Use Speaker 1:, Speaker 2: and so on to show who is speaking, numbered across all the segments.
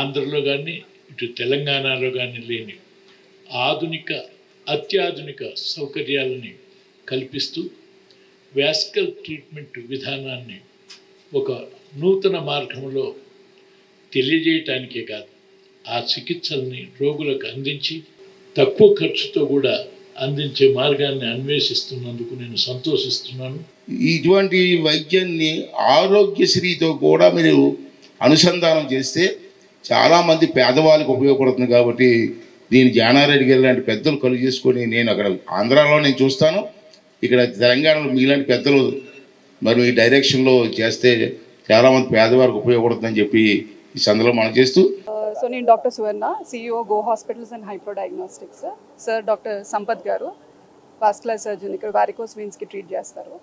Speaker 1: ఆంధ్రలో కానీ ఇటు తెలంగాణలో కానీ లేని అత్యాధునిక సౌకర్యాలని కల్పిస్తూ వాస్కల్ ట్రీట్మెంట్ విధానాన్ని ఒక నూతన మార్గంలో తెలియజేయటానికే కాదు, ఆ చికిత్సల్ని రోగులకు అందించి తక్కువ ఖర్చుతో కూడా అందించే మార్గాన్ని అన్వేషిస్తున్నందుకు నేను సంతోషిస్తున్నాను.
Speaker 2: ఇటువంటి వైద్యాన్ని ఆరోగ్యశ్రీతో కూడా మీరు అనుసంధానం చేస్తే చాలామంది పేదవాళ్ళకి ఉపయోగపడుతుంది. కాబట్టి దీన్ని జానారెడ్డి గారు లాంటి పెద్దలు కలుగు చేసుకొని, నేను అక్కడ ఆంధ్రాలో నేను చూస్తాను, ఇక్కడ తెలంగాణలో మీలాంటి పెద్దలు మరి ఈ డైరెక్షన్లో చేస్తే చాలామంది పేదవారికి ఉపయోగపడుతుందని చెప్పి ఈ సందర్భంలో మనం చేస్తూ,
Speaker 3: సో నేను doctor Suvarna, CEO go hospitals and Hypro diagnostics. Sir doctor Sampath garu vascular surgeon, ఇక్కడ వారికోస్ వెయిన్స్కి ట్రీట్ చేస్తారు.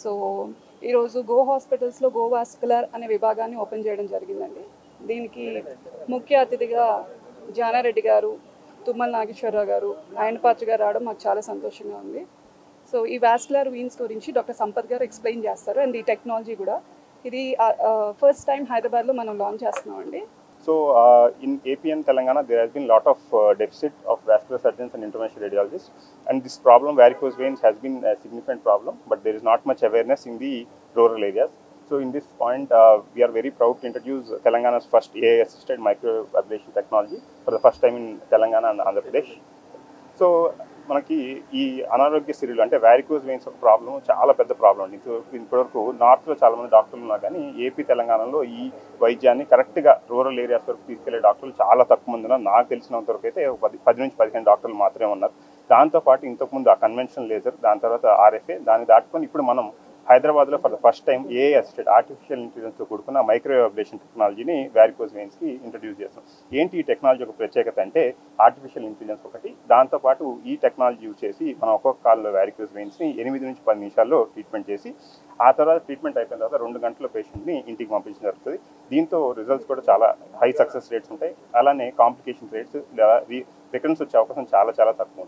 Speaker 3: సో ఈరోజు గో హాస్పిటల్స్లో గో వాస్కులర్ అనే విభాగాన్ని ఓపెన్ చేయడం జరిగిందండి. దీనికి ముఖ్య అతిథిగా జానారెడ్డి గారు, తుమ్మల నాగేశ్వరరావు గారు, ఆయనపాత్ర గారు రావడం మాకు చాలా సంతోషంగా ఉంది. సో ఈ వాస్కులర్ వెయిన్స్ గురించి డాక్టర్ సంపత్ గారు ఎక్స్ప్లెయిన్ చేస్తారు. అండ్ ఈ టెక్నాలజీ కూడా ఇది ఫస్ట్ టైం హైదరాబాద్లో మనం లాంచ్ చేస్తున్నామండి.
Speaker 4: So in AP and Telangana, there has been a lot of deficit of vascular surgeons and interventional radiologists, and this problem, varicose veins, has been a significant problem, but there is not much awareness in the rural areas. So in this point, we are very proud to introduce Telangana's first AI-assisted microablation technology for the first time in Telangana and Andhra Pradesh. So మనకి ఈ అనారోగ్య సిరీలు అంటే varicose veins ఒక problem, చాలా పెద్ద problem అండి. ఇప్పటివరకు నార్త్లో చాలామంది డాక్టర్లు ఉన్నారు, కానీ ఏపీ తెలంగాణలో ఈ వైద్యాన్ని కరెక్ట్గా రూరల్ ఏరియాస్ వరకు తీసుకెళ్లే డాక్టర్లు చాలా తక్కువ మంది ఉన్నారు. నాకు తెలిసినంత వరకు అయితే 10 నుంచి 15 డాక్టర్లు మాత్రమే ఉన్నారు. దాంతోపాటు ఇంతకుముందు ఆ కన్వెన్షన్ లేజర్, దాని తర్వాత RFA, దాన్ని దాటుకొని ఇప్పుడు మనం హైదరాబాద్లో for the first time AI assisted artificial ఇంటెలిజెన్స్తో కూడుకున్న మైక్రోవేవ్ అబ్లేషన్ టెక్నాలజీని వారికోస్ వెయిన్స్కి ఇంట్రడ్యూస్ చేస్తాం. ఏంటి ఈ టెక్నాలజీ ఒక ప్రత్యేకత అంటే ఆర్టిఫిషియల్ ఇంటెలిజెన్స్ ఒకటి, దాంతోపాటు ఈ టెక్నాలజీ యూజ్ చేసి మనం ఒక్కొక్క కాల్లో వారికోస్ వెయిన్స్ని 8 నుంచి 10 నిమిషాల్లో ట్రీట్మెంట్ చేసి ఆ తర్వాత ట్రీట్మెంట్ అయిపోయిన తర్వాత 2 గంటల పేషెంట్ని ఇంటికి పంపించడం జరుగుతుంది. దీంతో రిజల్ట్స్ కూడా చాలా హై సక్సెస్ రేట్స్ ఉంటాయి. అలానే కాంప్లికేషన్ రేట్స్, రికరెన్స్ వచ్చే అవకాశం చాలా చాలా తక్కువ.